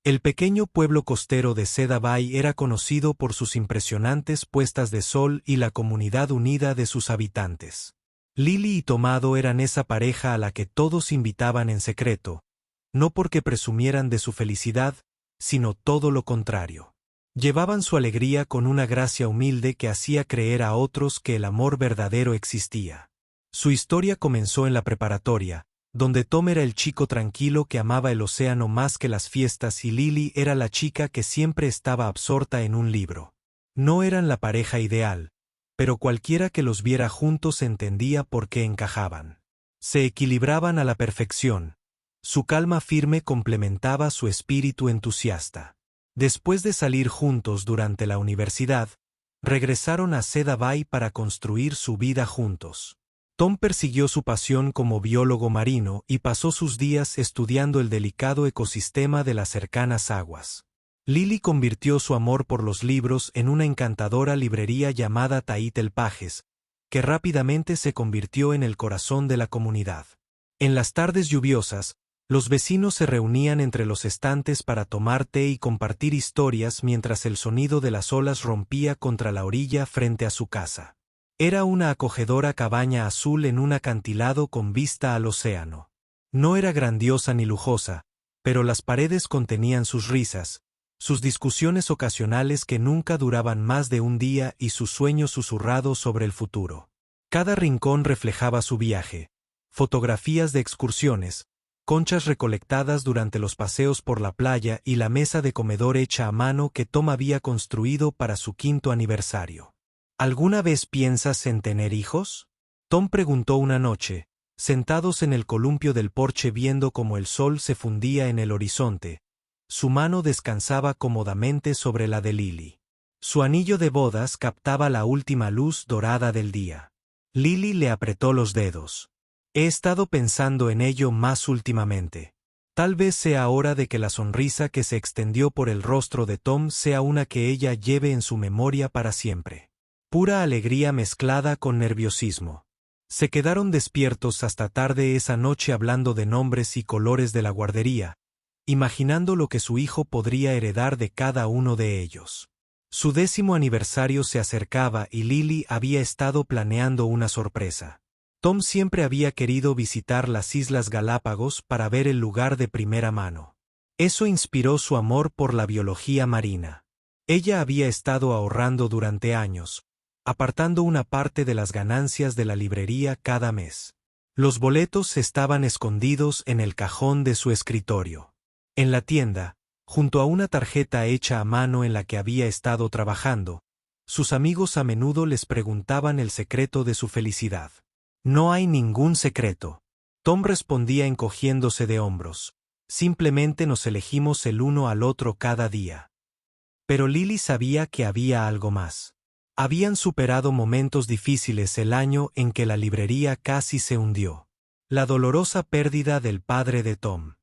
El pequeño pueblo costero de Cedar Bay era conocido por sus impresionantes puestas de sol y la comunidad unida de sus habitantes. Lily y Tomado eran esa pareja a la que todos invitaban en secreto, no porque presumieran de su felicidad, sino todo lo contrario. Llevaban su alegría con una gracia humilde que hacía creer a otros que el amor verdadero existía. Su historia comenzó en la preparatoria, donde Tom era el chico tranquilo que amaba el océano más que las fiestas y Lily era la chica que siempre estaba absorta en un libro. No eran la pareja ideal, pero cualquiera que los viera juntos entendía por qué encajaban. Se equilibraban a la perfección. Su calma firme complementaba su espíritu entusiasta. Después de salir juntos durante la universidad, regresaron a Cedar Bay para construir su vida juntos. Tom persiguió su pasión como biólogo marino y pasó sus días estudiando el delicado ecosistema de las cercanas aguas. Lily convirtió su amor por los libros en una encantadora librería llamada Taitl Pages, que rápidamente se convirtió en el corazón de la comunidad. En las tardes lluviosas, los vecinos se reunían entre los estantes para tomar té y compartir historias mientras el sonido de las olas rompía contra la orilla frente a su casa. Era una acogedora cabaña azul en un acantilado con vista al océano. No era grandiosa ni lujosa, pero las paredes contenían sus risas, sus discusiones ocasionales que nunca duraban más de un día y sus sueños susurrados sobre el futuro. Cada rincón reflejaba su viaje, fotografías de excursiones, conchas recolectadas durante los paseos por la playa y la mesa de comedor hecha a mano que Tom había construido para su 5º aniversario. ¿Alguna vez piensas en tener hijos? Tom preguntó una noche, sentados en el columpio del porche viendo cómo el sol se fundía en el horizonte. Su mano descansaba cómodamente sobre la de Lily. Su anillo de bodas captaba la última luz dorada del día. Lily le apretó los dedos. He estado pensando en ello más últimamente. Tal vez sea hora de que la sonrisa que se extendió por el rostro de Tom sea una que ella lleve en su memoria para siempre. Pura alegría mezclada con nerviosismo. Se quedaron despiertos hasta tarde esa noche hablando de nombres y colores de la guardería, imaginando lo que su hijo podría heredar de cada uno de ellos. Su 10º aniversario se acercaba y Lily había estado planeando una sorpresa. Tom siempre había querido visitar las Islas Galápagos para ver el lugar de primera mano. Eso inspiró su amor por la biología marina. Ella había estado ahorrando durante años, apartando una parte de las ganancias de la librería cada mes. Los boletos estaban escondidos en el cajón de su escritorio. En la tienda, junto a una tarjeta hecha a mano en la que había estado trabajando, sus amigos a menudo les preguntaban el secreto de su felicidad. No hay ningún secreto. Tom respondía encogiéndose de hombros. Simplemente nos elegimos el uno al otro cada día. Pero Lily sabía que había algo más. Habían superado momentos difíciles el año en que la librería casi se hundió. La dolorosa pérdida del padre de Tom.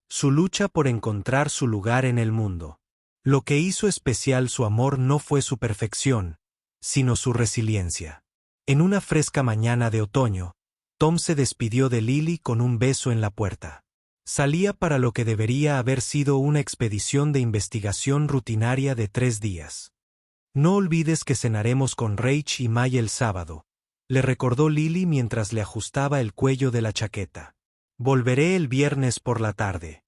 Su lucha por encontrar su lugar en el mundo. Lo que hizo especial su amor no fue su perfección, sino su resiliencia. En una fresca mañana de otoño, Tom se despidió de Lily con un beso en la puerta. Salía para lo que debería haber sido una expedición de investigación rutinaria de 3 días. No olvides que cenaremos con Rach y May el sábado, le recordó Lily mientras le ajustaba el cuello de la chaqueta. Volveré el viernes por la tarde.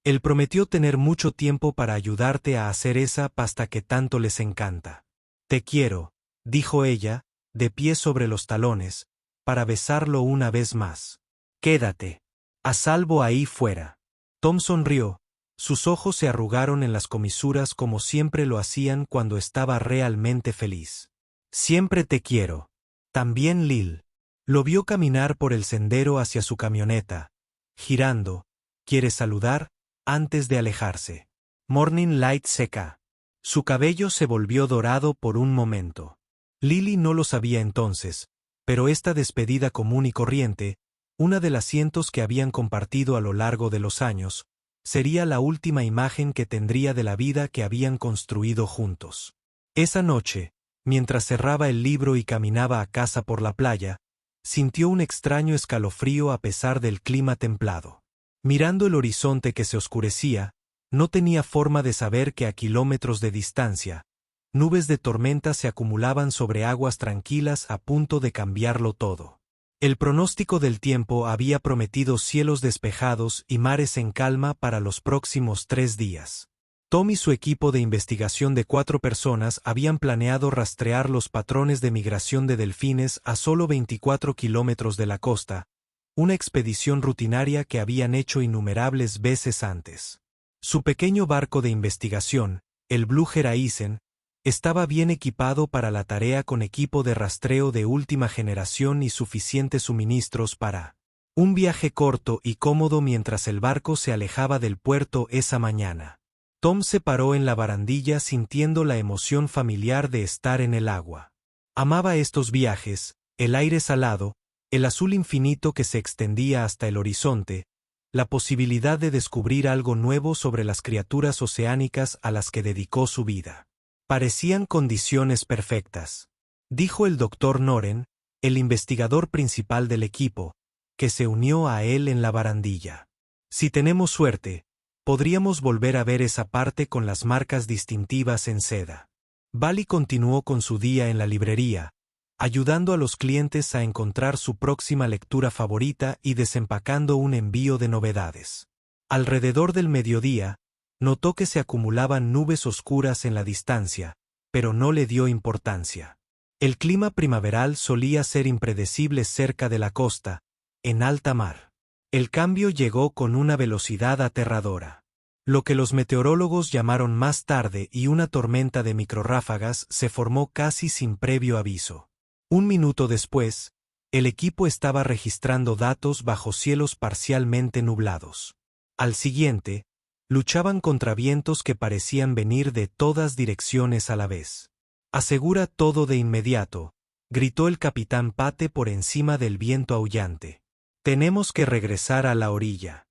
Él prometió tener mucho tiempo para ayudarte a hacer esa pasta que tanto les encanta. Te quiero, dijo ella, de pie sobre los talones, para besarlo una vez más. Quédate. A salvo ahí fuera. Tom sonrió. Sus ojos se arrugaron en las comisuras como siempre lo hacían cuando estaba realmente feliz. Siempre te quiero. También Lil. Lo vio caminar por el sendero hacia su camioneta, girando. ¿Quieres saludar? Antes de alejarse. Morning Light seca. Su cabello se volvió dorado por un momento. Lily no lo sabía entonces, pero esta despedida común y corriente, una de las cientos que habían compartido a lo largo de los años, sería la última imagen que tendría de la vida que habían construido juntos. Esa noche, mientras cerraba el libro y caminaba a casa por la playa, sintió un extraño escalofrío a pesar del clima templado. Mirando el horizonte que se oscurecía, No tenía forma de saber que a kilómetros de distancia, nubes de tormenta se acumulaban sobre aguas tranquilas a punto de cambiarlo todo. El pronóstico del tiempo había prometido cielos despejados y mares en calma para los próximos 3 días. Tom y su equipo de investigación de 4 personas habían planeado rastrear los patrones de migración de delfines a solo 24 kilómetros de la costa, una expedición rutinaria que habían hecho innumerables veces antes. Su pequeño barco de investigación, el Blue Horizon, estaba bien equipado para la tarea con equipo de rastreo de última generación y suficientes suministros para un viaje corto y cómodo mientras el barco se alejaba del puerto esa mañana. Tom se paró en la barandilla sintiendo la emoción familiar de estar en el agua. Amaba estos viajes, el aire salado, el azul infinito que se extendía hasta el horizonte, la posibilidad de descubrir algo nuevo sobre las criaturas oceánicas a las que dedicó su vida. Parecían condiciones perfectas, dijo el Dr. Noren, el investigador principal del equipo, que se unió a él en la barandilla. Si tenemos suerte, podríamos volver a ver esa parte con las marcas distintivas en seda. Bali continuó con su día en la librería, ayudando a los clientes a encontrar su próxima lectura favorita y desempacando un envío de novedades. Alrededor del mediodía, notó que se acumulaban nubes oscuras en la distancia, pero no le dio importancia. El clima primaveral solía ser impredecible cerca de la costa, en alta mar. El cambio llegó con una velocidad aterradora. Lo que los meteorólogos llamaron más tarde y una tormenta de microrráfagas se formó casi sin previo aviso. Un minuto después, el equipo estaba registrando datos bajo cielos parcialmente nublados. Al siguiente, luchaban contra vientos que parecían venir de todas direcciones a la vez. «Asegura todo de inmediato», gritó el capitán Pate por encima del viento aullante. «Tenemos que regresar a la orilla».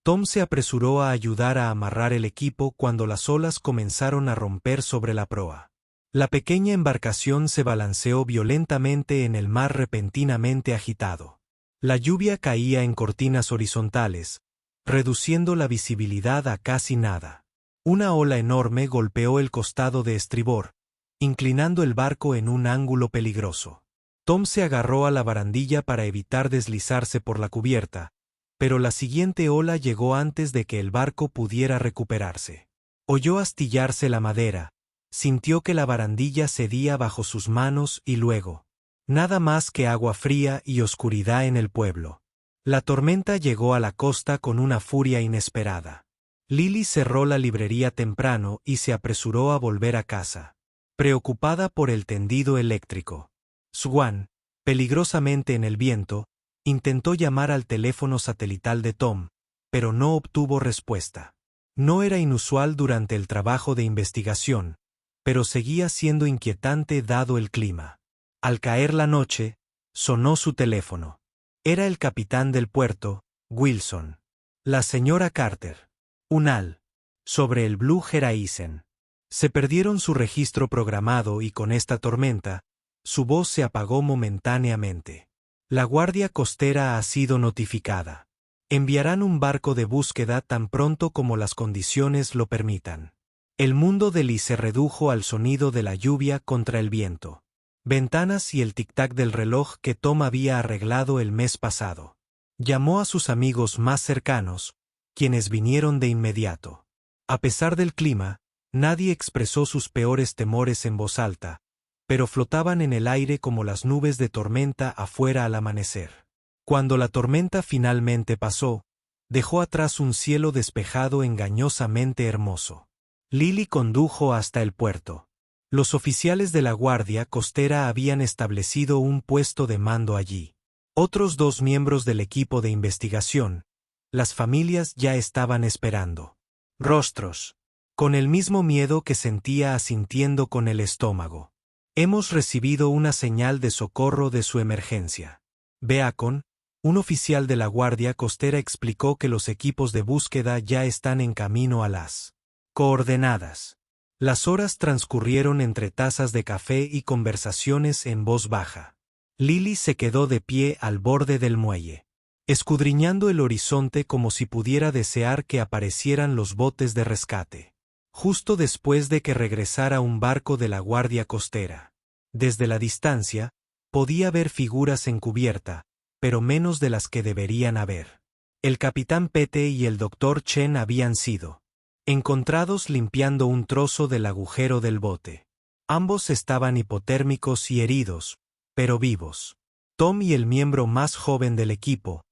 Tom se apresuró a ayudar a amarrar el equipo cuando las olas comenzaron a romper sobre la proa. La pequeña embarcación se balanceó violentamente en el mar repentinamente agitado. La lluvia caía en cortinas horizontales, reduciendo la visibilidad a casi nada. Una ola enorme golpeó el costado de estribor, inclinando el barco en un ángulo peligroso. Tom se agarró a la barandilla para evitar deslizarse por la cubierta, pero la siguiente ola llegó antes de que el barco pudiera recuperarse. Oyó astillarse la madera, sintió que la barandilla cedía bajo sus manos y luego, nada más que agua fría y oscuridad en el pueblo. La tormenta llegó a la costa con una furia inesperada. Lily cerró la librería temprano y se apresuró a volver a casa, preocupada por el tendido eléctrico. Swan, peligrosamente en el viento, intentó llamar al teléfono satelital de Tom, pero no obtuvo respuesta. No era inusual durante el trabajo de investigación, pero seguía siendo inquietante dado el clima. Al caer la noche, sonó su teléfono. Era el capitán del puerto, Wilson. La señora Carter. Unal. Sobre el Blue Horizon. Se perdieron su registro programado y con esta tormenta, su voz se apagó momentáneamente. La Guardia Costera ha sido notificada. Enviarán un barco de búsqueda tan pronto como las condiciones lo permitan. El mundo de Lee se redujo al sonido de la lluvia contra el viento. Ventanas y el tic-tac del reloj que Tom había arreglado el mes pasado. Llamó a sus amigos más cercanos, quienes vinieron de inmediato. A pesar del clima, nadie expresó sus peores temores en voz alta, pero flotaban en el aire como las nubes de tormenta afuera al amanecer. Cuando la tormenta finalmente pasó, dejó atrás un cielo despejado engañosamente hermoso. Lily condujo hasta el puerto. Los oficiales de la Guardia Costera habían establecido un puesto de mando allí. Otros 2 miembros del equipo de investigación, las familias ya estaban esperando. Rostros. Con el mismo miedo que sentía asintiendo con el estómago. Hemos recibido una señal de socorro de su emergencia. Beacon, un oficial de la Guardia Costera explicó que los equipos de búsqueda ya están en camino a las coordenadas. Las horas transcurrieron entre tazas de café y conversaciones en voz baja. Lily se quedó de pie al borde del muelle. escudriñando el horizonte como si pudiera desear que aparecieran los botes de rescate. Justo después de que regresara un barco de la Guardia Costera. Desde la distancia, podía ver figuras en cubierta, pero menos de las que deberían haber. El capitán Pete y el doctor Chen habían sido encontrados limpiando un trozo del agujero del bote. Ambos estaban hipotérmicos y heridos, pero vivos. Tom y el miembro más joven del equipo,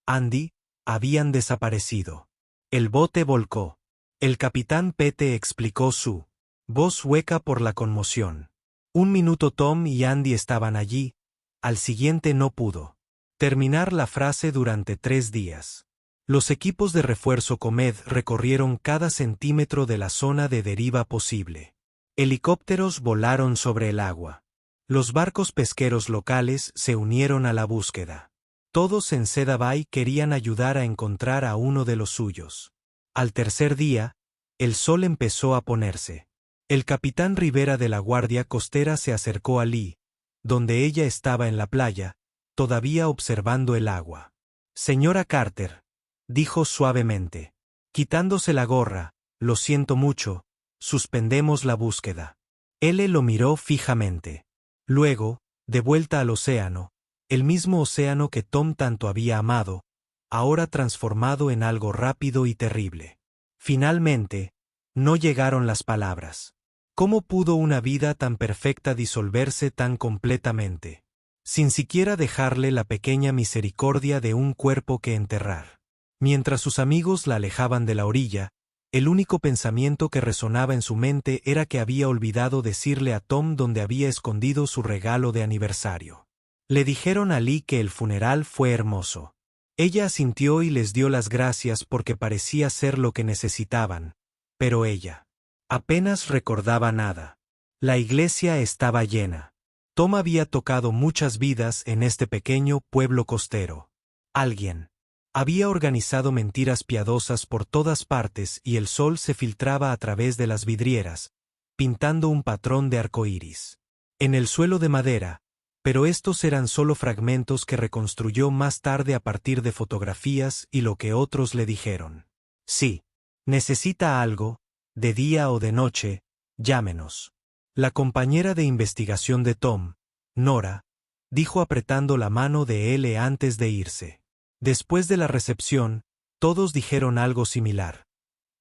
Andy, habían desaparecido. El bote volcó. El capitán Pete explicó su voz hueca por la conmoción. Un minuto Tom y Andy estaban allí, al siguiente no pudo terminar la frase durante 3 días. Los equipos de refuerzo Comed recorrieron cada centímetro de la zona de deriva posible. Helicópteros volaron sobre el agua. Los barcos pesqueros locales se unieron a la búsqueda. Todos en Cedar Bay querían ayudar a encontrar a uno de los suyos. Al tercer día, el sol empezó a ponerse. El capitán Rivera de la Guardia Costera se acercó a Lee, donde ella estaba en la playa, todavía observando el agua. «Señora Carter», dijo suavemente, quitándose la gorra, «lo siento mucho, suspendemos la búsqueda». Él lo miró fijamente. Luego, de vuelta al océano, el mismo océano que Tom tanto había amado, ahora transformado en algo rápido y terrible. Finalmente, no llegaron las palabras. ¿Cómo pudo una vida tan perfecta disolverse tan completamente? Sin siquiera dejarle la pequeña misericordia de un cuerpo que enterrar. Mientras sus amigos la alejaban de la orilla, el único pensamiento que resonaba en su mente era que había olvidado decirle a Tom dónde había escondido su regalo de aniversario. Le dijeron a Lee que el funeral fue hermoso. Ella asintió y les dio las gracias porque parecía ser lo que necesitaban, pero ella apenas recordaba nada. La iglesia estaba llena. Tom había tocado muchas vidas en este pequeño pueblo costero. Alguien había organizado mentiras piadosas por todas partes y el sol se filtraba a través de las vidrieras, pintando un patrón de arcoíris. En el suelo de madera, pero estos eran solo fragmentos que reconstruyó más tarde a partir de fotografías y lo que otros le dijeron. Sí, necesita algo, de día o de noche, llámenos. La compañera de investigación de Tom, Nora, dijo apretando la mano de él antes de irse. Después de la recepción, todos dijeron algo similar,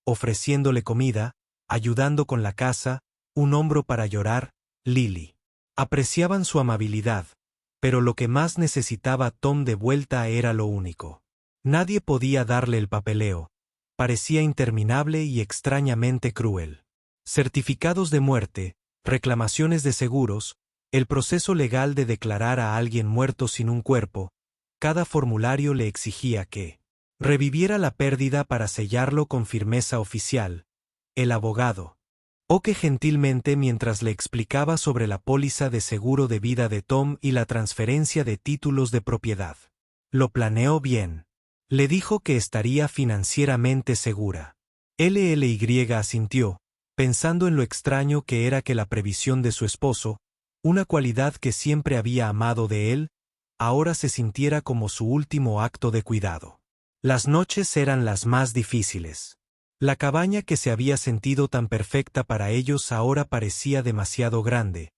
ofreciéndole comida, ayudando con la casa, un hombro para llorar, Lily. Apreciaban su amabilidad, pero lo que más necesitaba Tom de vuelta era lo único. Nadie podía darle el papeleo, parecía interminable y extrañamente cruel. Certificados de muerte, reclamaciones de seguros, el proceso legal de declarar a alguien muerto sin un cuerpo, cada formulario le exigía que reviviera la pérdida para sellarlo con firmeza oficial. El abogado, o que gentilmente mientras le explicaba sobre la póliza de seguro de vida de Tom y la transferencia de títulos de propiedad. Lo planeó bien. Le dijo que estaría financieramente segura. LLY asintió, pensando en lo extraño que era que la previsión de su esposo, una cualidad que siempre había amado de él, ahora se sintiera como su último acto de cuidado. Las noches eran las más difíciles. La cabaña que se había sentido tan perfecta para ellos ahora parecía demasiado grande,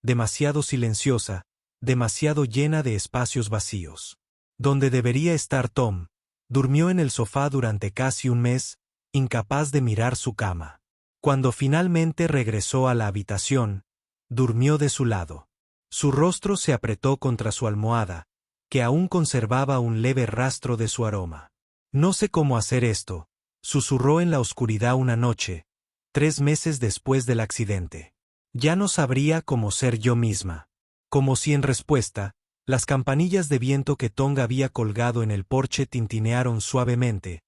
demasiado silenciosa, demasiado llena de espacios vacíos. Donde debería estar Tom, durmió en el sofá durante casi un mes, incapaz de mirar su cama. Cuando finalmente regresó a la habitación, durmió de su lado. Su rostro se apretó contra su almohada, que aún conservaba un leve rastro de su aroma. No sé cómo hacer esto, susurró en la oscuridad una noche, 3 meses después del accidente. Ya no sabría cómo ser yo misma. Como si en respuesta, las campanillas de viento que Tonga había colgado en el porche tintinearon suavemente,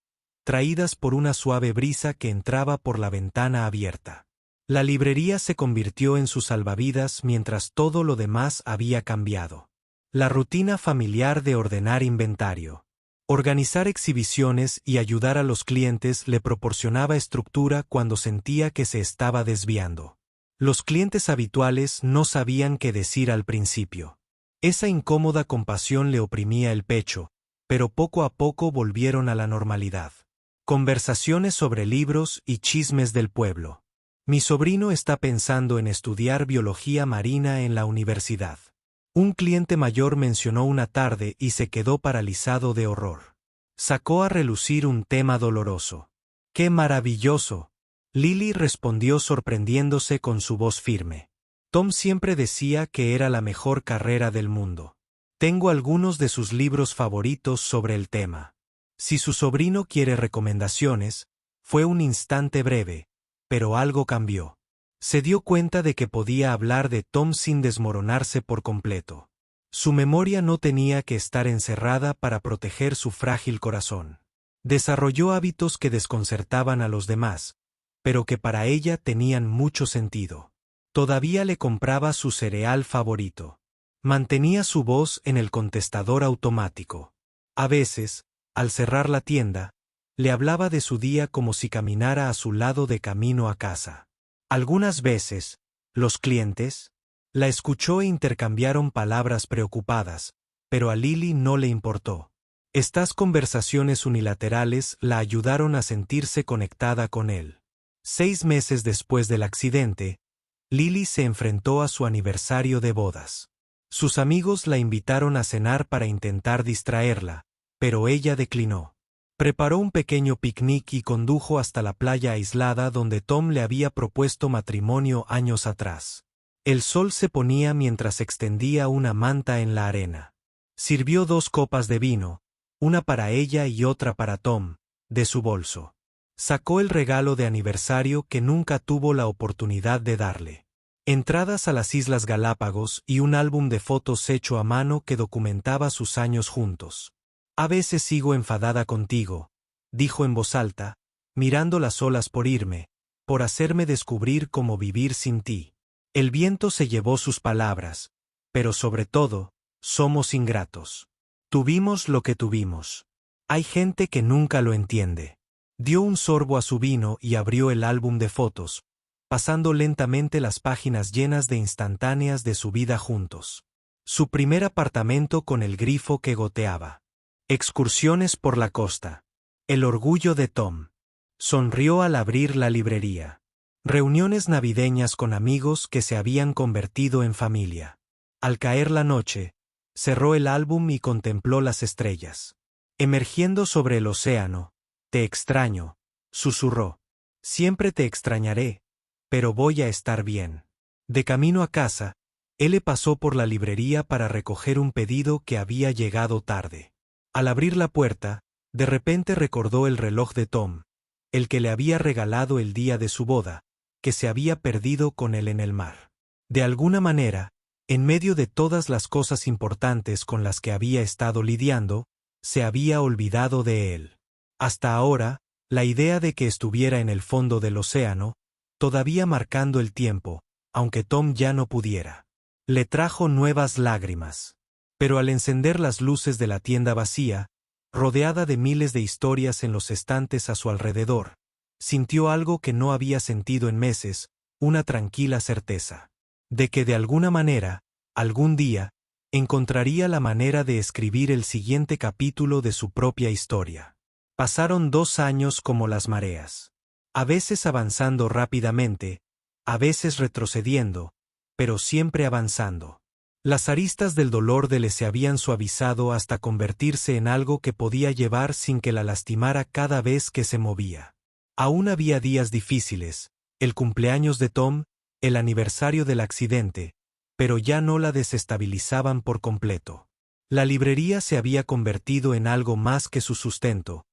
traídas por una suave brisa que entraba por la ventana abierta. La librería se convirtió en su salvavidas mientras todo lo demás había cambiado. La rutina familiar de ordenar inventario, organizar exhibiciones y ayudar a los clientes le proporcionaba estructura cuando sentía que se estaba desviando. Los clientes habituales no sabían qué decir al principio. Esa incómoda compasión le oprimía el pecho, pero poco a poco volvieron a la normalidad. Conversaciones sobre libros y chismes del pueblo. Mi sobrino está pensando en estudiar biología marina en la universidad. Un cliente mayor mencionó una tarde y se quedó paralizado de horror. Sacó a relucir un tema doloroso. ¡Qué maravilloso! Lily respondió sorprendiéndose con su voz firme. Tom siempre decía que era la mejor carrera del mundo. Tengo algunos de sus libros favoritos sobre el tema. Si su sobrino quiere recomendaciones, fue un instante breve, pero algo cambió. Se dio cuenta de que podía hablar de Tom sin desmoronarse por completo. Su memoria no tenía que estar encerrada para proteger su frágil corazón. Desarrolló hábitos que desconcertaban a los demás, pero que para ella tenían mucho sentido. Todavía le compraba su cereal favorito. Mantenía su voz en el contestador automático. A veces, al cerrar la tienda, le hablaba de su día como si caminara a su lado de camino a casa. Algunas veces, los clientes la escuchó e intercambiaron palabras preocupadas, pero a Lily no le importó. Estas conversaciones unilaterales la ayudaron a sentirse conectada con él. 6 meses después del accidente, Lily se enfrentó a su aniversario de bodas. Sus amigos la invitaron a cenar para intentar distraerla, pero ella declinó. Preparó un pequeño picnic y condujo hasta la playa aislada donde Tom le había propuesto matrimonio años atrás. El sol se ponía mientras extendía una manta en la arena. Sirvió 2 copas de vino, una para ella y otra para Tom, de su bolso. Sacó el regalo de aniversario que nunca tuvo la oportunidad de darle. Entradas a las Islas Galápagos y un álbum de fotos hecho a mano que documentaba sus años juntos. A veces sigo enfadada contigo, dijo en voz alta, mirando las olas por irme, por hacerme descubrir cómo vivir sin ti. El viento se llevó sus palabras, pero sobre todo, somos ingratos. Tuvimos lo que tuvimos. Hay gente que nunca lo entiende. Dio un sorbo a su vino y abrió el álbum de fotos, pasando lentamente las páginas llenas de instantáneas de su vida juntos. Su primer apartamento con el grifo que goteaba. Excursiones por la costa. El orgullo de Tom. Sonrió al abrir la librería. Reuniones navideñas con amigos que se habían convertido en familia. Al caer la noche, cerró el álbum y contempló las estrellas. Emergiendo sobre el océano, te extraño, susurró. Siempre te extrañaré, pero voy a estar bien. De camino a casa, él le pasó por la librería para recoger un pedido que había llegado tarde. Al abrir la puerta, de repente recordó el reloj de Tom, el que le había regalado el día de su boda, que se había perdido con él en el mar. De alguna manera, en medio de todas las cosas importantes con las que había estado lidiando, se había olvidado de él. Hasta ahora, la idea de que estuviera en el fondo del océano, todavía marcando el tiempo, aunque Tom ya no pudiera, le trajo nuevas lágrimas. Pero al encender las luces de la tienda vacía, rodeada de miles de historias en los estantes a su alrededor, sintió algo que no había sentido en meses, una tranquila certeza. De que de alguna manera, algún día, encontraría la manera de escribir el siguiente capítulo de su propia historia. Pasaron 2 años como las mareas. A veces avanzando rápidamente, a veces retrocediendo, pero siempre avanzando. Las aristas del dolor de Le se habían suavizado hasta convertirse en algo que podía llevar sin que la lastimara cada vez que se movía. Aún había días difíciles, el cumpleaños de Tom, el aniversario del accidente, pero ya no la desestabilizaban por completo. La librería se había convertido en algo más que su sustento.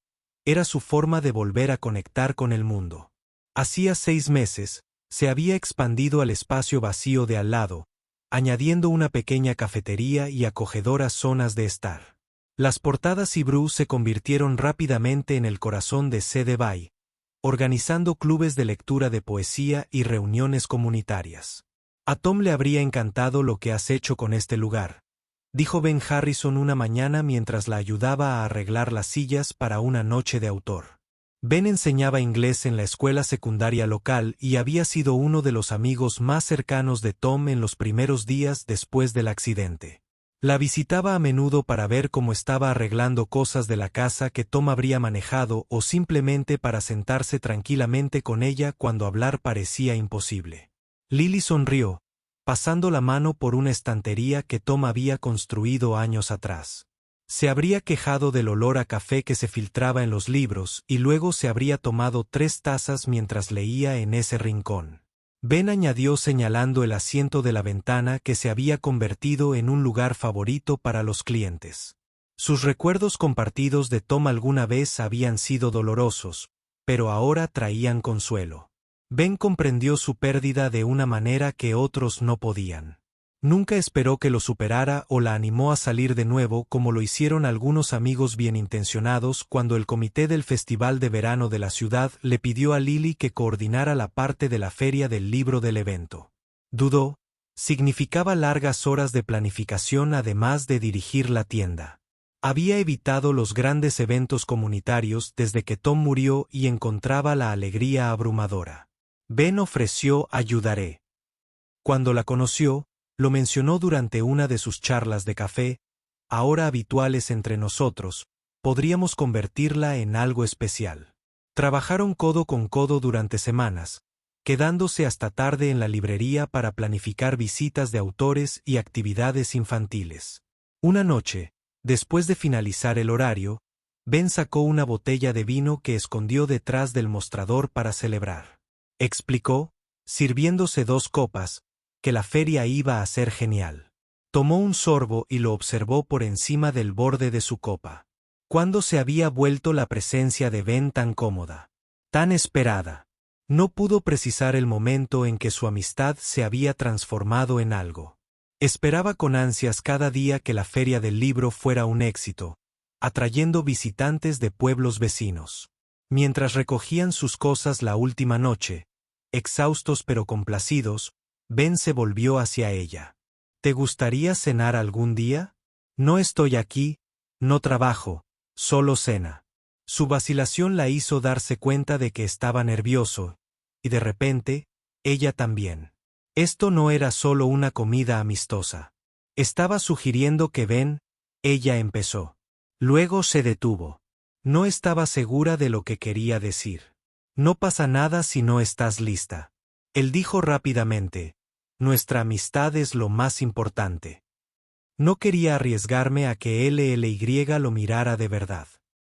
Era su forma de volver a conectar con el mundo. Hacía 6 meses, se había expandido al espacio vacío de al lado, añadiendo una pequeña cafetería y acogedoras zonas de estar. Las portadas y Brew se convirtieron rápidamente en el corazón de Cedar Bay, organizando clubes de lectura de poesía y reuniones comunitarias. A Tom le habría encantado lo que has hecho con este lugar, dijo Ben Harrison una mañana mientras la ayudaba a arreglar las sillas para una noche de autor. Ben enseñaba inglés en la escuela secundaria local y había sido uno de los amigos más cercanos de Tom en los primeros días después del accidente. La visitaba a menudo para ver cómo estaba arreglando cosas de la casa que Tom habría manejado o simplemente para sentarse tranquilamente con ella cuando hablar parecía imposible. Lily sonrió, pasando la mano por una estantería que Tom había construido años atrás. Se habría quejado del olor a café que se filtraba en los libros y luego se habría tomado 3 tazas mientras leía en ese rincón. Ben añadió señalando el asiento de la ventana que se había convertido en un lugar favorito para los clientes. Sus recuerdos compartidos de Tom alguna vez habían sido dolorosos, pero ahora traían consuelo. Ben comprendió su pérdida de una manera que otros no podían. Nunca esperó que lo superara o la animó a salir de nuevo como lo hicieron algunos amigos bienintencionados cuando el comité del Festival de Verano de la ciudad le pidió a Lily que coordinara la parte de la feria del libro del evento. Dudó, significaba largas horas de planificación además de dirigir la tienda. Había evitado los grandes eventos comunitarios desde que Tom murió y encontraba la alegría abrumadora. Ben ofreció ayudaré. Cuando la conoció, lo mencionó durante una de sus charlas de café, ahora habituales entre nosotros, podríamos convertirla en algo especial. Trabajaron codo con codo durante semanas, quedándose hasta tarde en la librería para planificar visitas de autores y actividades infantiles. Una noche, después de finalizar el horario, Ben sacó una botella de vino que escondió detrás del mostrador para celebrar. Explicó, sirviéndose 2 copas, que la feria iba a ser genial. Tomó un sorbo y lo observó por encima del borde de su copa. ¿Cuándo se había vuelto la presencia de Ben tan cómoda? Tan esperada. No pudo precisar el momento en que su amistad se había transformado en algo. Esperaba con ansias cada día que la feria del libro fuera un éxito, atrayendo visitantes de pueblos vecinos. Mientras recogían sus cosas la última noche, exhaustos pero complacidos, Ben se volvió hacia ella. ¿Te gustaría cenar algún día? No estoy aquí, no trabajo, solo cena. Su vacilación la hizo darse cuenta de que estaba nervioso, y de repente, ella también. Esto no era solo una comida amistosa. Estaba sugiriendo que Ben, ella empezó. Luego se detuvo. No estaba segura de lo que quería decir. No pasa nada si no estás lista. Él dijo rápidamente. Nuestra amistad es lo más importante. No quería arriesgarme a que LLY lo mirara de verdad.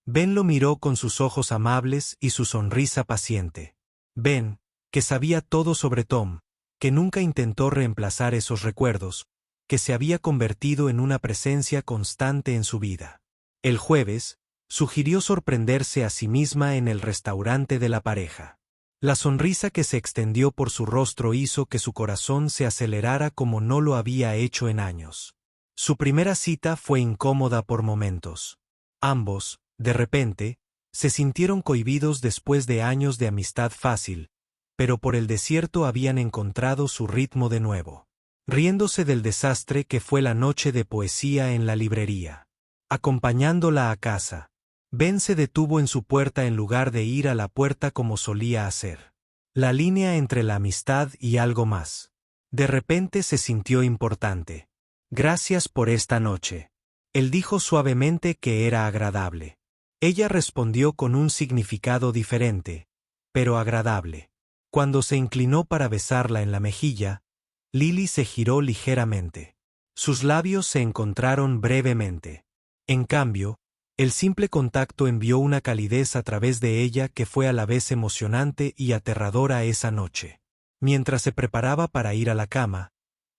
Ben lo miró con sus ojos amables y su sonrisa paciente. Ben, que sabía todo sobre Tom, que nunca intentó reemplazar esos recuerdos, que se había convertido en una presencia constante en su vida. El jueves, sugirió sorprenderse a sí misma en el restaurante de la pareja. La sonrisa que se extendió por su rostro hizo que su corazón se acelerara como no lo había hecho en años. Su primera cita fue incómoda por momentos. Ambos, de repente, se sintieron cohibidos después de años de amistad fácil, pero por el desierto habían encontrado su ritmo de nuevo. Riéndose del desastre que fue la noche de poesía en la librería. Acompañándola a casa. Ben se detuvo en su puerta en lugar de ir a la puerta como solía hacer. La línea entre la amistad y algo más. De repente se sintió importante. Gracias por esta noche. Él dijo suavemente que era agradable. Ella respondió con un significado diferente, pero agradable. Cuando se inclinó para besarla en la mejilla, Lily se giró ligeramente. Sus labios se encontraron brevemente. En cambio, el simple contacto envió una calidez a través de ella que fue a la vez emocionante y aterradora esa noche. Mientras se preparaba para ir a la cama,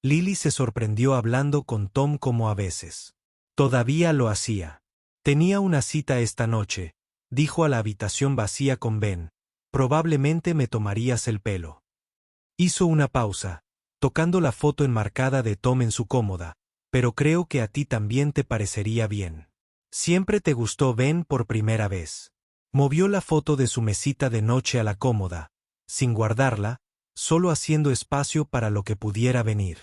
Lily se sorprendió hablando con Tom como a veces. Todavía lo hacía. Tenía una cita esta noche, dijo a la habitación vacía con Ben. Probablemente me tomarías el pelo. Hizo una pausa, tocando la foto enmarcada de Tom en su cómoda, pero creo que a ti también te parecería bien. Siempre te gustó Ben por primera vez. Movió la foto de su mesita de noche a la cómoda, sin guardarla, solo haciendo espacio para lo que pudiera venir.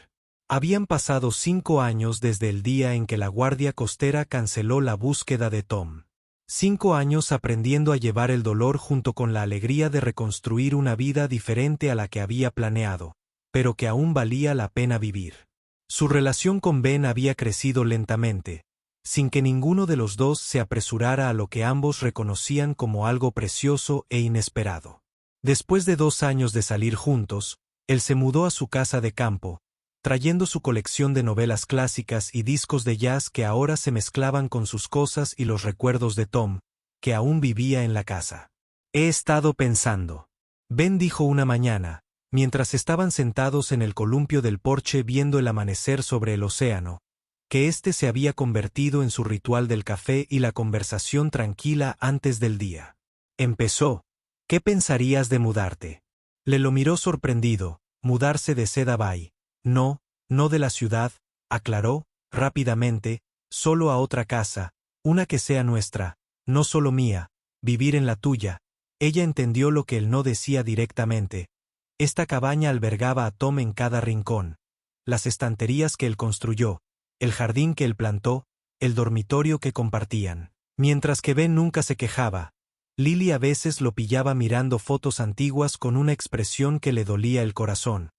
Habían pasado 5 años desde el día en que la Guardia Costera canceló la búsqueda de Tom. 5 años aprendiendo a llevar el dolor junto con la alegría de reconstruir una vida diferente a la que había planeado, pero que aún valía la pena vivir. Su relación con Ben había crecido lentamente, sin que ninguno de los dos se apresurara a lo que ambos reconocían como algo precioso e inesperado. Después de 2 años de salir juntos, él se mudó a su casa de campo, trayendo su colección de novelas clásicas y discos de jazz que ahora se mezclaban con sus cosas y los recuerdos de Tom, que aún vivía en la casa. He estado pensando. Ben dijo una mañana, mientras estaban sentados en el columpio del porche viendo el amanecer sobre el océano, que éste se había convertido en su ritual del café y la conversación tranquila antes del día. Empezó. ¿Qué pensarías de mudarte? Le lo miró sorprendido. Mudarse de Cedar Bay. No, no de la ciudad, aclaró, rápidamente, solo a otra casa, una que sea nuestra, no solo mía, vivir en la tuya. Ella entendió lo que él no decía directamente. Esta cabaña albergaba a Tom en cada rincón. Las estanterías que él construyó, el jardín que él plantó, el dormitorio que compartían. Mientras que Ben nunca se quejaba, Lily a veces lo pillaba mirando fotos antiguas con una expresión que le dolía el corazón.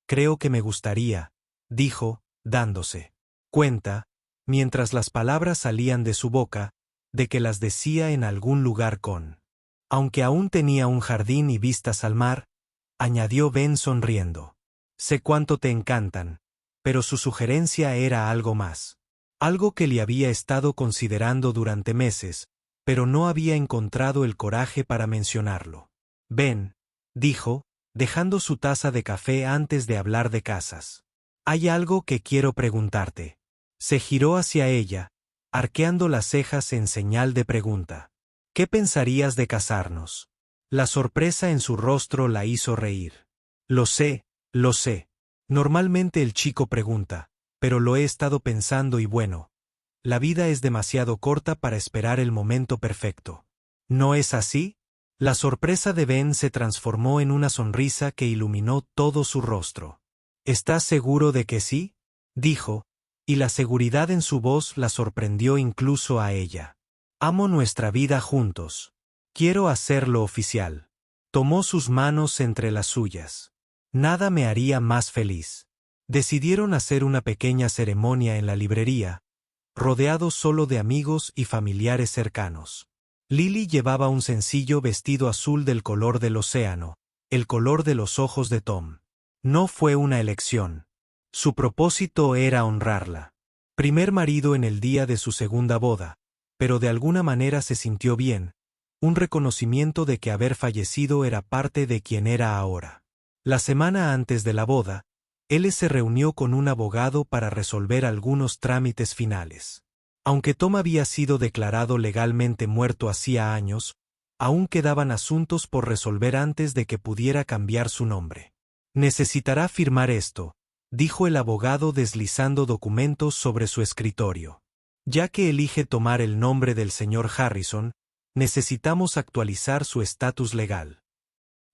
Creo que me gustaría, dijo, dándose cuenta, mientras las palabras salían de su boca, de que las decía en algún lugar con. Aunque aún tenía un jardín y vistas al mar, añadió Ben sonriendo. Sé cuánto te encantan, pero su sugerencia era algo más. Algo que le había estado considerando durante meses, pero no había encontrado el coraje para mencionarlo. Ben, dijo, dejando su taza de café antes de hablar de casas. Hay algo que quiero preguntarte. Se giró hacia ella, arqueando las cejas en señal de pregunta. ¿Qué pensarías de casarnos? La sorpresa en su rostro la hizo reír. Lo sé, lo sé. Normalmente el chico pregunta, pero lo he estado pensando y bueno, la vida es demasiado corta para esperar el momento perfecto. ¿No es así? La sorpresa de Ben se transformó en una sonrisa que iluminó todo su rostro. ¿Estás seguro de que sí? Dijo, y la seguridad en su voz la sorprendió incluso a ella. Amo nuestra vida juntos. Quiero hacerlo oficial. Tomó sus manos entre las suyas. Nada me haría más feliz. Decidieron hacer una pequeña ceremonia en la librería, rodeados solo de amigos y familiares cercanos. Lily llevaba un sencillo vestido azul del color del océano, el color de los ojos de Tom. No fue una elección. Su propósito era honrarla. Primer marido en el día de su segunda boda, pero de alguna manera se sintió bien, un reconocimiento de que haber fallecido era parte de quien era ahora. La semana antes de la boda, él se reunió con un abogado para resolver algunos trámites finales. Aunque Tom había sido declarado legalmente muerto hacía años, aún quedaban asuntos por resolver antes de que pudiera cambiar su nombre. Necesitará firmar esto, dijo el abogado deslizando documentos sobre su escritorio. Ya que elige tomar el nombre del señor Harrison, necesitamos actualizar su estatus legal.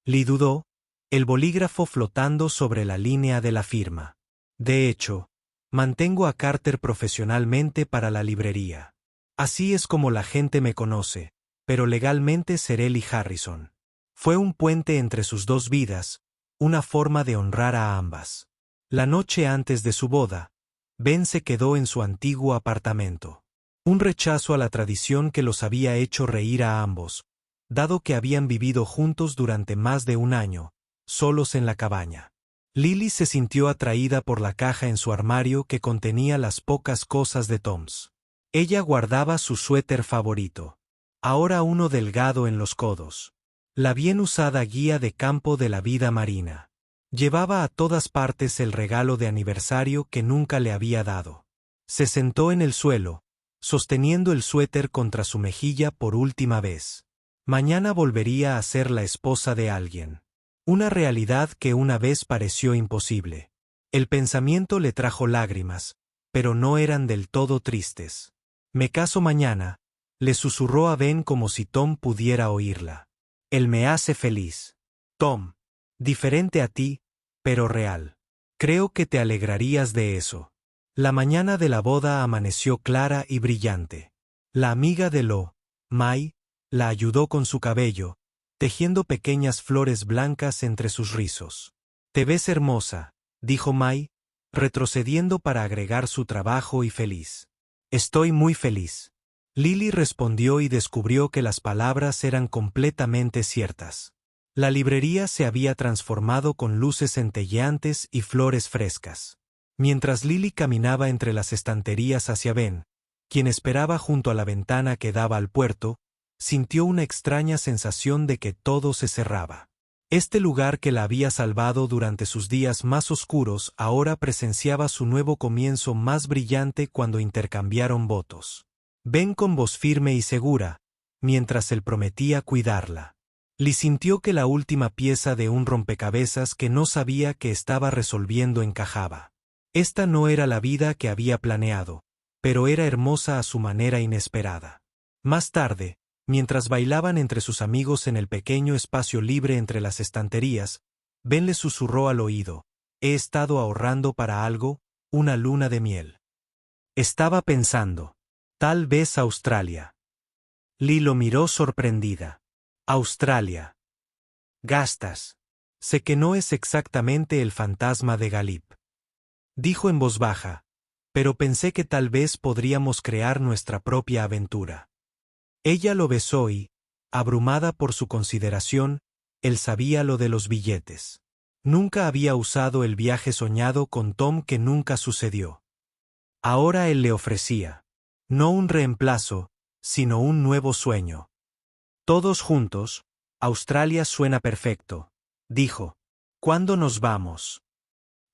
Lee dudó, el bolígrafo flotando sobre la línea de la firma. De hecho, mantengo a Carter profesionalmente para la librería. Así es como la gente me conoce, pero legalmente seré Lee Harrison. Fue un puente entre sus dos vidas, una forma de honrar a ambas. La noche antes de su boda, Ben se quedó en su antiguo apartamento. Un rechazo a la tradición que los había hecho reír a ambos, dado que habían vivido juntos durante más de un año, solos en la cabaña. Lily se sintió atraída por la caja en su armario que contenía las pocas cosas de Tom's. Ella guardaba su suéter favorito, ahora uno delgado en los codos. La bien usada guía de campo de la vida marina. Llevaba a todas partes el regalo de aniversario que nunca le había dado. Se sentó en el suelo, sosteniendo el suéter contra su mejilla por última vez. Mañana volvería a ser la esposa de alguien. Una realidad que una vez pareció imposible. El pensamiento le trajo lágrimas, pero no eran del todo tristes. Me caso mañana, le susurró a Ben como si Tom pudiera oírla. Él me hace feliz. Tom. Diferente a ti, pero real. Creo que te alegrarías de eso. La mañana de la boda amaneció clara y brillante. La amiga de Lo, Mai, la ayudó con su cabello, tejiendo pequeñas flores blancas entre sus rizos. Te ves hermosa, dijo Mai, retrocediendo para agregar su trabajo y feliz. Estoy muy feliz. Lily respondió y descubrió que las palabras eran completamente ciertas. La librería se había transformado con luces centelleantes y flores frescas. Mientras Lily caminaba entre las estanterías hacia Ben, quien esperaba junto a la ventana que daba al puerto, sintió una extraña sensación de que todo se cerraba. Este lugar que la había salvado durante sus días más oscuros ahora presenciaba su nuevo comienzo más brillante cuando intercambiaron votos. Ben con voz firme y segura, mientras él prometía cuidarla. Lee sintió que la última pieza de un rompecabezas que no sabía que estaba resolviendo encajaba. Esta no era la vida que había planeado, pero era hermosa a su manera inesperada. Más tarde, mientras bailaban entre sus amigos en el pequeño espacio libre entre las estanterías, Ben le susurró al oído: «He estado ahorrando para algo, una luna de miel». Estaba pensando, tal vez Australia. Lee lo miró sorprendida. Australia. Gastas. Sé que no es exactamente el fantasma de Galip. Dijo en voz baja, pero pensé que tal vez podríamos crear nuestra propia aventura. Ella lo besó y, abrumada por su consideración, él sabía lo de los billetes. Nunca había usado el viaje soñado con Tom que nunca sucedió. Ahora él le ofrecía, no un reemplazo, sino un nuevo sueño. Todos juntos, Australia suena perfecto, dijo. ¿Cuándo nos vamos?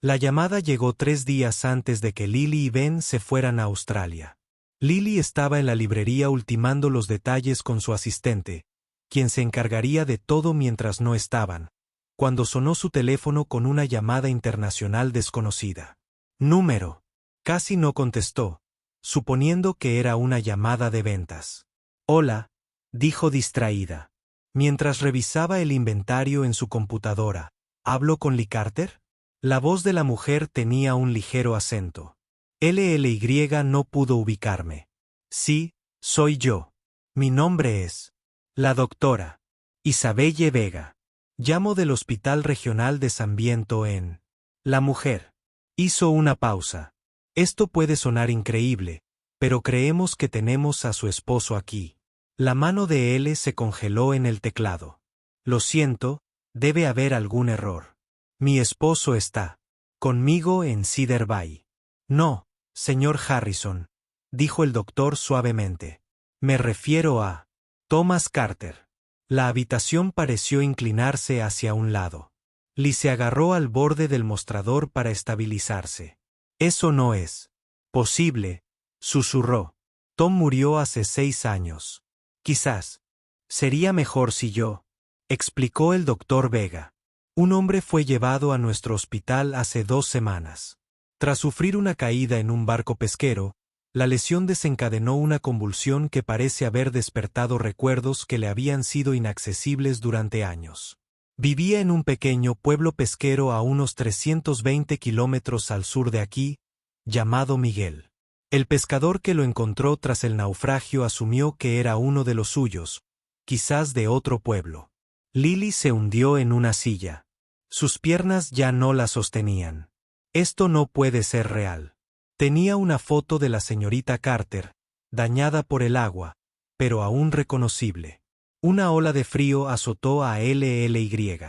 La llamada llegó 3 días antes de que Lily y Ben se fueran a Australia. Lily estaba en la librería ultimando los detalles con su asistente, quien se encargaría de todo mientras no estaban, cuando sonó su teléfono con una llamada internacional desconocida. Número. Casi no contestó, suponiendo que era una llamada de ventas. Hola, dijo distraída. Mientras revisaba el inventario en su computadora, ¿hablo con Lee Carter? La voz de la mujer tenía un ligero acento. LLY no pudo ubicarme. Sí, soy yo. Mi nombre es la doctora Isabelle Vega. Llamo del Hospital Regional de San Viento en... La mujer hizo una pausa. Esto puede sonar increíble, pero creemos que tenemos a su esposo aquí. La mano de él se congeló en el teclado. Lo siento, debe haber algún error. Mi esposo está conmigo en Cedar Bay. No, señor Harrison, dijo el doctor suavemente. Me refiero a Thomas Carter. La habitación pareció inclinarse hacia un lado. Lee se agarró al borde del mostrador para estabilizarse. Eso no es posible, susurró. Tom murió hace 6 años. Quizás sería mejor si yo, explicó el doctor Vega. Un hombre fue llevado a nuestro hospital hace 2 semanas. Tras sufrir una caída en un barco pesquero, la lesión desencadenó una convulsión que parece haber despertado recuerdos que le habían sido inaccesibles durante años. Vivía en un pequeño pueblo pesquero a unos 320 kilómetros al sur de aquí, llamado Miguel. El pescador que lo encontró tras el naufragio asumió que era uno de los suyos, quizás de otro pueblo. Lily se hundió en una silla. Sus piernas ya no la sostenían. Esto no puede ser real. Tenía una foto de la señorita Carter, dañada por el agua, pero aún reconocible. Una ola de frío azotó a LLY.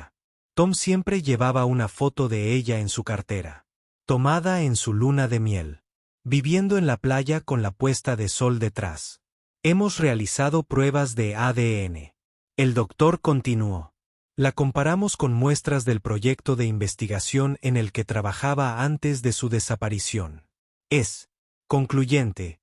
Tom siempre llevaba una foto de ella en su cartera. Tomada en su luna de miel. Viviendo en la playa con la puesta de sol detrás. Hemos realizado pruebas de ADN. El doctor continuó. La comparamos con muestras del proyecto de investigación en el que trabajaba antes de su desaparición. Es concluyente.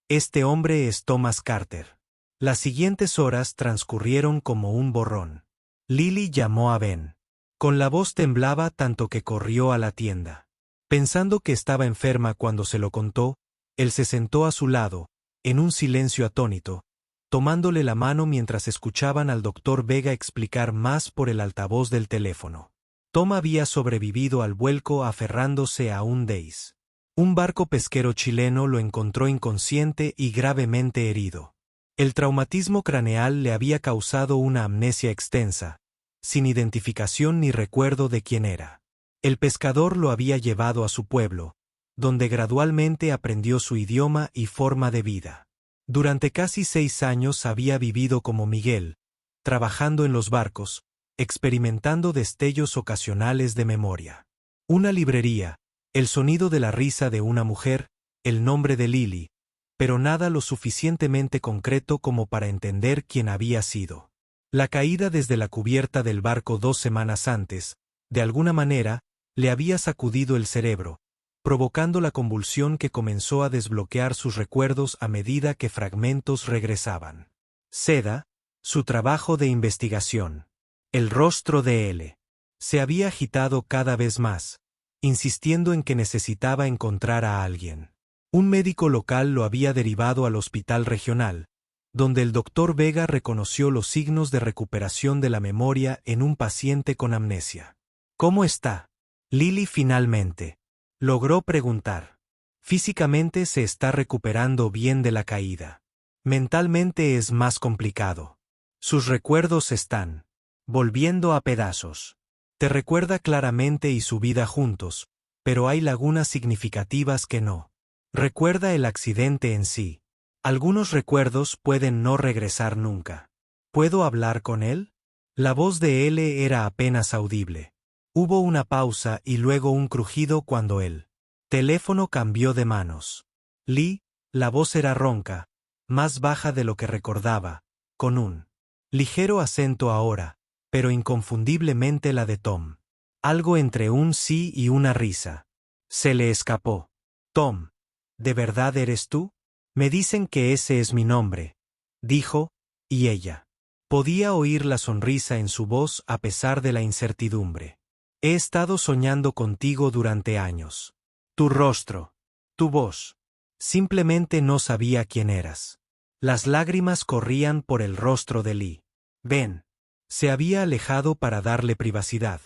Este hombre es Thomas Carter. Las siguientes horas transcurrieron como un borrón. Lily llamó a Ben. Con la voz temblaba tanto que corrió a la tienda. Pensando que estaba enferma cuando se lo contó, él se sentó a su lado, en un silencio atónito, tomándole la mano mientras escuchaban al doctor Vega explicar más por el altavoz del teléfono. Tom había sobrevivido al vuelco aferrándose a un Days. Un barco pesquero chileno lo encontró inconsciente y gravemente herido. El traumatismo craneal le había causado una amnesia extensa, sin identificación ni recuerdo de quién era. El pescador lo había llevado a su pueblo, donde gradualmente aprendió su idioma y forma de vida. Durante casi 6 años había vivido como Miguel, trabajando en los barcos, experimentando destellos ocasionales de memoria. Una librería, el sonido de la risa de una mujer, el nombre de Lily, pero nada lo suficientemente concreto como para entender quién había sido. La caída desde la cubierta del barco 2 semanas antes, de alguna manera, le había sacudido el cerebro, provocando la convulsión que comenzó a desbloquear sus recuerdos a medida que fragmentos regresaban. Seda, su trabajo de investigación. El rostro de L. Se había agitado cada vez más, insistiendo en que necesitaba encontrar a alguien. Un médico local lo había derivado al hospital regional, donde el doctor Vega reconoció los signos de recuperación de la memoria en un paciente con amnesia. ¿Cómo está? Lily finalmente logró preguntar. Físicamente se está recuperando bien de la caída. Mentalmente es más complicado. Sus recuerdos están volviendo a pedazos. Te recuerda claramente y su vida juntos, pero hay lagunas significativas que no. Recuerda el accidente en sí. Algunos recuerdos pueden no regresar nunca. ¿Puedo hablar con él? La voz de L era apenas audible. Hubo una pausa y luego un crujido cuando el teléfono cambió de manos. Lee, la voz era ronca, más baja de lo que recordaba, con un ligero acento ahora, pero inconfundiblemente la de Tom. Algo entre un sí y una risa. Se le escapó. Tom, ¿de verdad eres tú? Me dicen que ese es mi nombre, dijo, y ella podía oír la sonrisa en su voz a pesar de la incertidumbre. He estado soñando contigo durante años. Tu rostro, tu voz. Simplemente no sabía quién eras. Las lágrimas corrían por el rostro de Lee. Ven. Se había alejado para darle privacidad,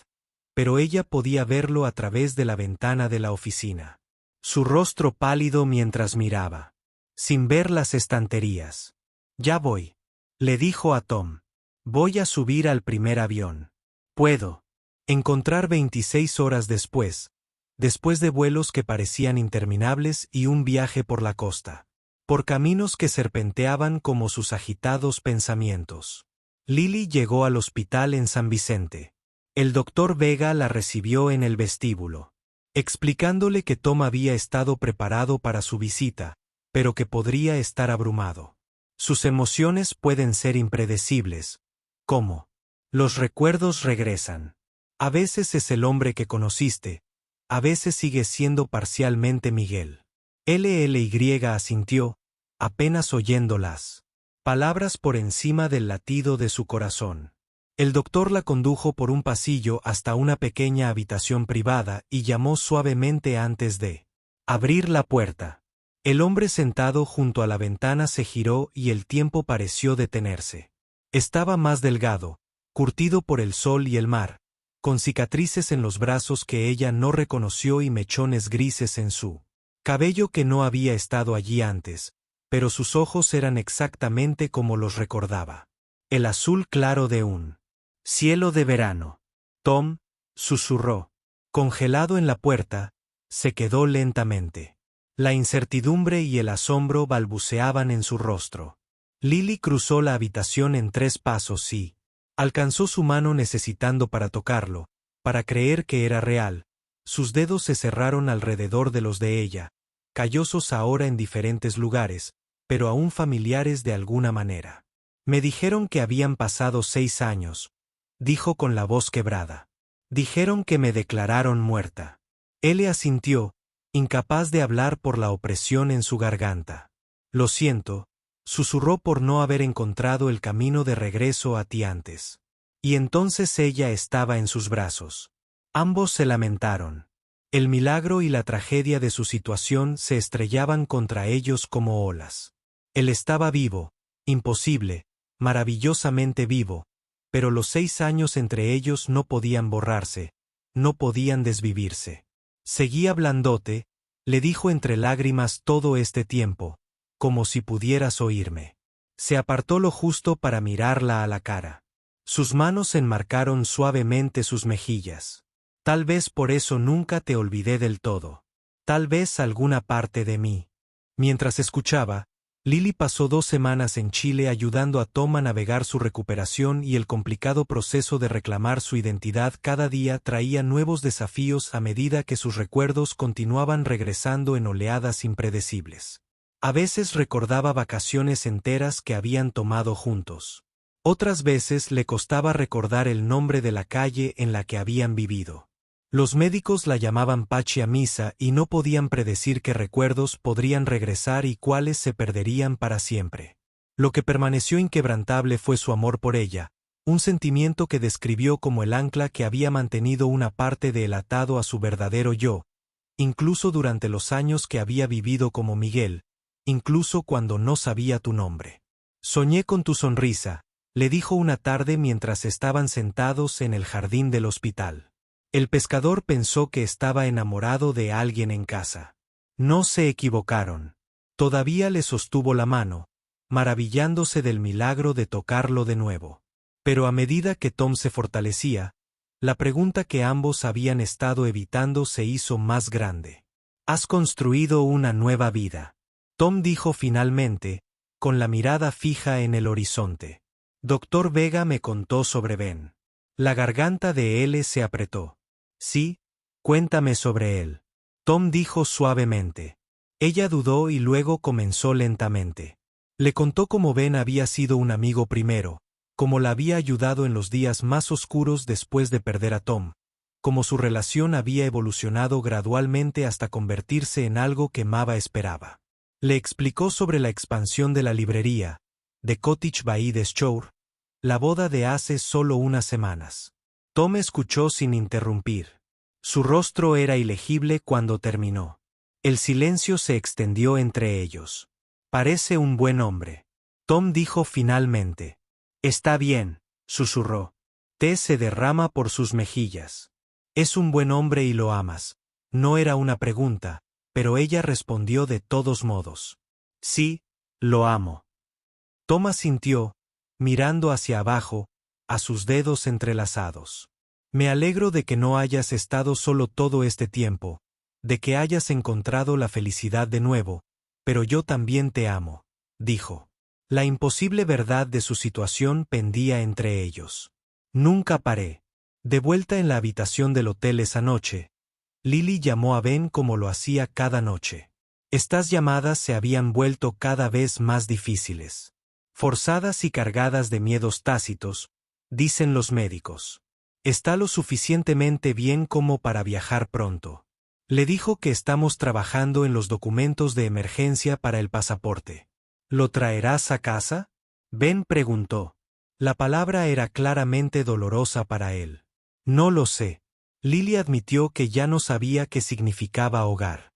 pero ella podía verlo a través de la ventana de la oficina. Su rostro pálido mientras miraba, sin ver las estanterías. Ya voy, le dijo a Tom. Voy a subir al primer avión. Puedo encontrar 26 horas después de vuelos que parecían interminables y un viaje por la costa, por caminos que serpenteaban como sus agitados pensamientos. Lily llegó al hospital en San Vicente. El doctor Vega la recibió en el vestíbulo, explicándole que Tom había estado preparado para su visita, pero que podría estar abrumado. Sus emociones pueden ser impredecibles. ¿Cómo? Los recuerdos regresan. A veces es el hombre que conociste, a veces sigue siendo parcialmente Miguel. LLY asintió, apenas oyendo las palabras por encima del latido de su corazón. El doctor la condujo por un pasillo hasta una pequeña habitación privada y llamó suavemente antes de abrir la puerta. El hombre sentado junto a la ventana se giró y el tiempo pareció detenerse. Estaba más delgado, curtido por el sol y el mar, con cicatrices en los brazos que ella no reconoció y mechones grises en su cabello que no había estado allí antes, pero sus ojos eran exactamente como los recordaba. El azul claro de un cielo de verano. Tom, susurró. Congelado en la puerta, se quedó lentamente. La incertidumbre y el asombro balbuceaban en su rostro. Lily cruzó la habitación en 3 pasos y alcanzó su mano necesitando para tocarlo, para creer que era real. Sus dedos se cerraron alrededor de los de ella, callosos ahora en diferentes lugares, pero aún familiares de alguna manera. Me dijeron que habían pasado 6 años, dijo con la voz quebrada. Dijeron que me declararon muerta. Él asintió, incapaz de hablar por la opresión en su garganta. Lo siento, susurró por no haber encontrado el camino de regreso a ti antes. Y entonces ella estaba en sus brazos. Ambos se lamentaron. El milagro y la tragedia de su situación se estrellaban contra ellos como olas. Él estaba vivo, imposible, maravillosamente vivo, pero los 6 años entre ellos no podían borrarse, no podían desvivirse. Seguía blandote, le dijo entre lágrimas todo este tiempo, como si pudieras oírme. Se apartó lo justo para mirarla a la cara. Sus manos enmarcaron suavemente sus mejillas. Tal vez por eso nunca te olvidé del todo. Tal vez alguna parte de mí. Mientras escuchaba, Lily pasó 2 semanas en Chile ayudando a Tom a navegar su recuperación y el complicado proceso de reclamar su identidad cada día traía nuevos desafíos a medida que sus recuerdos continuaban regresando en oleadas impredecibles. A veces recordaba vacaciones enteras que habían tomado juntos. Otras veces le costaba recordar el nombre de la calle en la que habían vivido. Los médicos la llamaban Pachyamisa y no podían predecir qué recuerdos podrían regresar y cuáles se perderían para siempre. Lo que permaneció inquebrantable fue su amor por ella, un sentimiento que describió como el ancla que había mantenido una parte de él atado a su verdadero yo, incluso durante los años que había vivido como Miguel, incluso cuando no sabía tu nombre. Soñé con tu sonrisa, le dijo una tarde mientras estaban sentados en el jardín del hospital. El pescador pensó que estaba enamorado de alguien en casa. No se equivocaron. Todavía le sostuvo la mano, maravillándose del milagro de tocarlo de nuevo. Pero a medida que Tom se fortalecía, la pregunta que ambos habían estado evitando se hizo más grande. «Has construido una nueva vida», Tom dijo finalmente, con la mirada fija en el horizonte. Dr. Vega me contó sobre Ben. La garganta de él se apretó. «Sí, cuéntame sobre él», Tom dijo suavemente. Ella dudó y luego comenzó lentamente. Le contó cómo Ben había sido un amigo primero, cómo la había ayudado en los días más oscuros después de perder a Tom, cómo su relación había evolucionado gradualmente hasta convertirse en algo que Mava esperaba. Le explicó sobre la expansión de la librería, de Cottage by the Shore, la boda de hace solo unas semanas. Tom escuchó sin interrumpir. Su rostro era ilegible cuando terminó. El silencio se extendió entre ellos. «Parece un buen hombre», Tom dijo finalmente. «Está bien», susurró. Té se derrama por sus mejillas. «Es un buen hombre y lo amas». No era una pregunta, pero ella respondió de todos modos. «Sí, lo amo». Tom asintió, mirando hacia abajo, a sus dedos entrelazados. «Me alegro de que no hayas estado solo todo este tiempo, de que hayas encontrado la felicidad de nuevo, pero yo también te amo», dijo. La imposible verdad de su situación pendía entre ellos. «Nunca paré». De vuelta en la habitación del hotel esa noche, Lily llamó a Ben como lo hacía cada noche. Estas llamadas se habían vuelto cada vez más difíciles. Forzadas y cargadas de miedos tácitos, dicen los médicos. «Está lo suficientemente bien como para viajar pronto». Le dijo que estamos trabajando en los documentos de emergencia para el pasaporte. «¿Lo traerás a casa?», Ben preguntó. La palabra era claramente dolorosa para él. «No lo sé». Lily admitió que ya no sabía qué significaba hogar.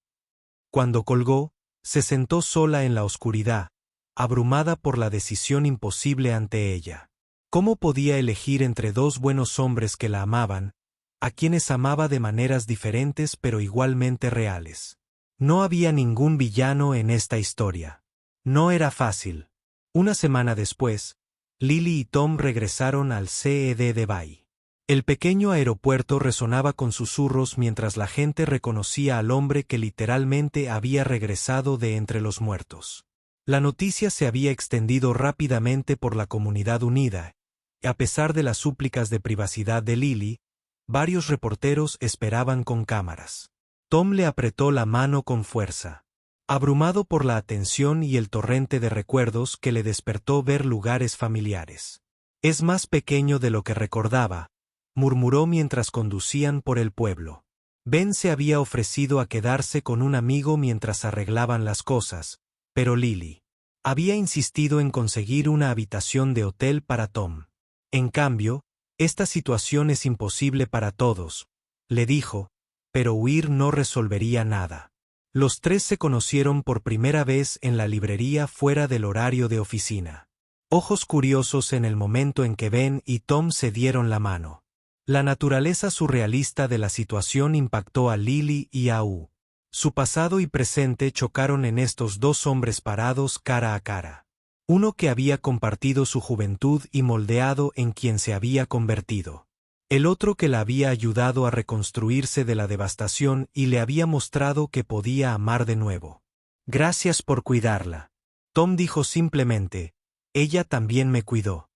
Cuando colgó, se sentó sola en la oscuridad, abrumada por la decisión imposible ante ella. ¿Cómo podía elegir entre 2 buenos hombres que la amaban, a quienes amaba de maneras diferentes pero igualmente reales? No había ningún villano en esta historia. No era fácil. Una semana después, Lily y Tom regresaron al CED de Bay. El pequeño aeropuerto resonaba con susurros mientras la gente reconocía al hombre que literalmente había regresado de entre los muertos. La noticia se había extendido rápidamente por la comunidad unida, y a pesar de las súplicas de privacidad de Lily, varios reporteros esperaban con cámaras. Tom le apretó la mano con fuerza. Abrumado por la atención y el torrente de recuerdos que le despertó ver lugares familiares. «Es más pequeño de lo que recordaba», murmuró mientras conducían por el pueblo. Ben se había ofrecido a quedarse con un amigo mientras arreglaban las cosas, pero Lily había insistido en conseguir una habitación de hotel para Tom. «En cambio, esta situación es imposible para todos», le dijo, pero huir no resolvería nada. Los 3 se conocieron por primera vez en la librería fuera del horario de oficina. Ojos curiosos en el momento en que Ben y Tom se dieron la mano. La naturaleza surrealista de la situación impactó a Lily y a U. Su pasado y presente chocaron en estos 2 hombres parados cara a cara. Uno que había compartido su juventud y moldeado en quien se había convertido. El otro que la había ayudado a reconstruirse de la devastación y le había mostrado que podía amar de nuevo. Gracias por cuidarla. Tom dijo simplemente, ella también me cuidó.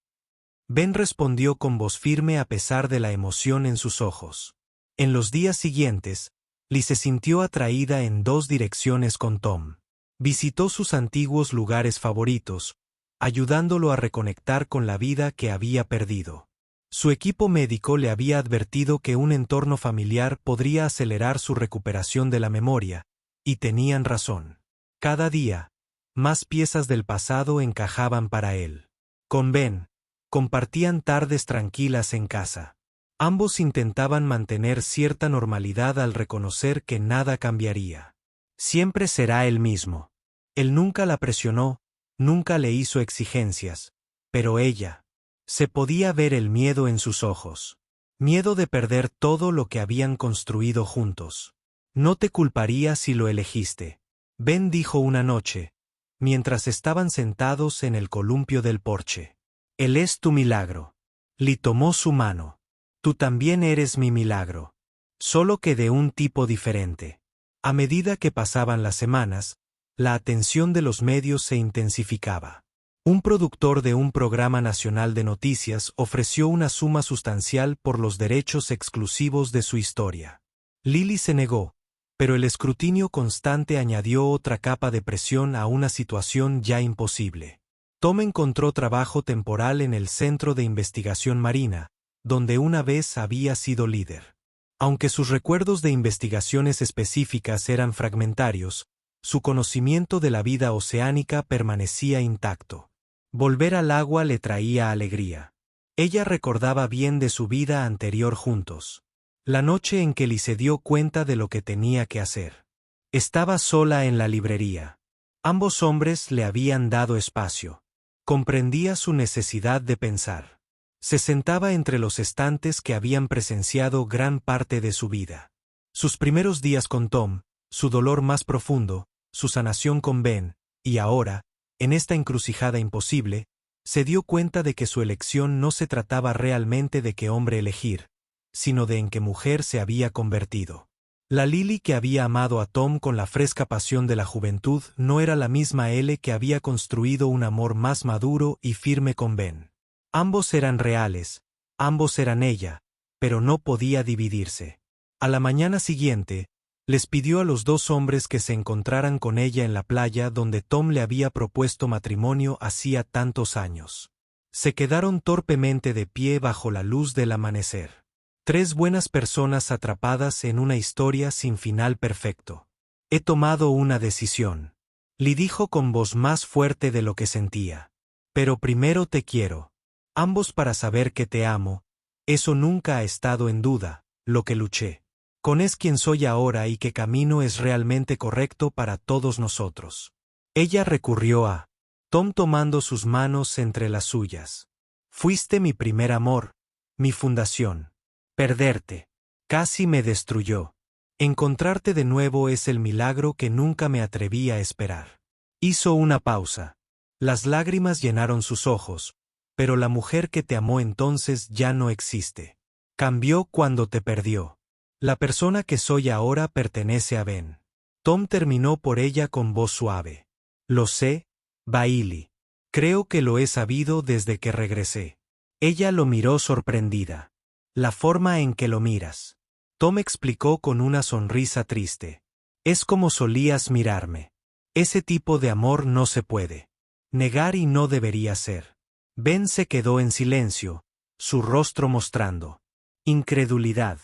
Ben respondió con voz firme a pesar de la emoción en sus ojos. En los días siguientes, Lee se sintió atraída en dos direcciones con Tom. Visitó sus antiguos lugares favoritos, ayudándolo a reconectar con la vida que había perdido. Su equipo médico le había advertido que un entorno familiar podría acelerar su recuperación de la memoria, y tenían razón. Cada día, más piezas del pasado encajaban para él. Con Ben, compartían tardes tranquilas en casa. Ambos intentaban mantener cierta normalidad al reconocer que nada cambiaría. Siempre será el mismo. Él nunca la presionó, nunca le hizo exigencias, pero ella. Se podía ver el miedo en sus ojos. Miedo de perder todo lo que habían construido juntos. No te culparía si lo elegiste, Ben dijo una noche, mientras estaban sentados en el columpio del porche. Él es tu milagro. Lee tomó su mano. Tú también eres mi milagro. Solo que de un tipo diferente. A medida que pasaban las semanas, la atención de los medios se intensificaba. Un productor de un programa nacional de noticias ofreció una suma sustancial por los derechos exclusivos de su historia. Lily se negó, pero el escrutinio constante añadió otra capa de presión a una situación ya imposible. Tom encontró trabajo temporal en el Centro de Investigación Marina, donde una vez había sido líder. Aunque sus recuerdos de investigaciones específicas eran fragmentarios, su conocimiento de la vida oceánica permanecía intacto. Volver al agua le traía alegría. Ella recordaba bien de su vida anterior juntos. La noche en que Lee se dio cuenta de lo que tenía que hacer. Estaba sola en la librería. Ambos hombres le habían dado espacio. Comprendía su necesidad de pensar. Se sentaba entre los estantes que habían presenciado gran parte de su vida. Sus primeros días con Tom, su dolor más profundo, su sanación con Ben, y ahora, en esta encrucijada imposible, se dio cuenta de que su elección no se trataba realmente de qué hombre elegir, sino de en qué mujer se había convertido. La Lily que había amado a Tom con la fresca pasión de la juventud no era la misma L que había construido un amor más maduro y firme con Ben. Ambos eran reales, ambos eran ella, pero no podía dividirse. A la mañana siguiente, les pidió a los dos hombres que se encontraran con ella en la playa donde Tom le había propuesto matrimonio hacía tantos años. Se quedaron torpemente de pie bajo la luz del amanecer. Tres buenas personas atrapadas en una historia sin final perfecto. He tomado una decisión. Lee dijo con voz más fuerte de lo que sentía. Pero primero te quiero. Ambos para saber que te amo. Eso nunca ha estado en duda, lo que luché. Con es quien soy ahora y qué camino es realmente correcto para todos nosotros. Ella recurrió a Tom tomando sus manos entre las suyas. Fuiste mi primer amor, mi fundación. Perderte. Casi me destruyó. Encontrarte de nuevo es el milagro que nunca me atreví a esperar. Hizo una pausa. Las lágrimas llenaron sus ojos, pero la mujer que te amó entonces ya no existe. Cambió cuando te perdió. La persona que soy ahora pertenece a Ben. Tom terminó por ella con voz suave. Lo sé, Bailey. Creo que lo he sabido desde que regresé. Ella lo miró sorprendida. La forma en que lo miras. Tom explicó con una sonrisa triste. Es como solías mirarme. Ese tipo de amor no se puede negar y no debería ser. Ben se quedó en silencio, su rostro mostrando incredulidad.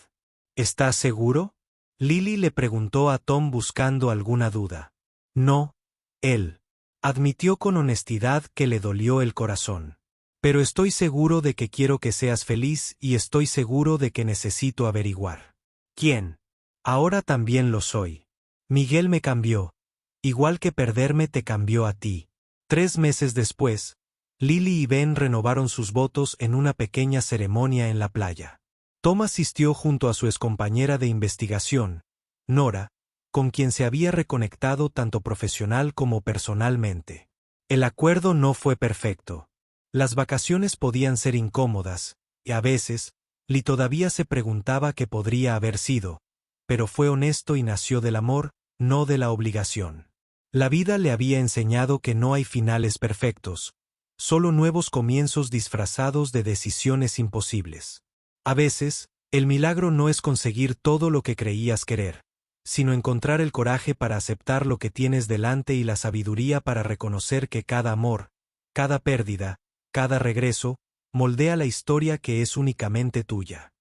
¿Estás seguro? Lily le preguntó a Tom buscando alguna duda. No, él. Admitió con honestidad que le dolió el corazón. Pero estoy seguro de que quiero que seas feliz y estoy seguro de que necesito averiguar. ¿Quién? Ahora también lo soy. Miguel me cambió. Igual que perderme te cambió a ti. 3 meses después, Lily y Ben renovaron sus votos en una pequeña ceremonia en la playa. Tom asistió junto a su excompañera de investigación, Nora, con quien se había reconectado tanto profesional como personalmente. El acuerdo no fue perfecto. Las vacaciones podían ser incómodas, y a veces, Lee todavía se preguntaba qué podría haber sido, pero fue honesto y nació del amor, no de la obligación. La vida le había enseñado que no hay finales perfectos, solo nuevos comienzos disfrazados de decisiones imposibles. A veces, el milagro no es conseguir todo lo que creías querer, sino encontrar el coraje para aceptar lo que tienes delante y la sabiduría para reconocer que cada amor, cada pérdida, cada regreso, moldea la historia que es únicamente tuya.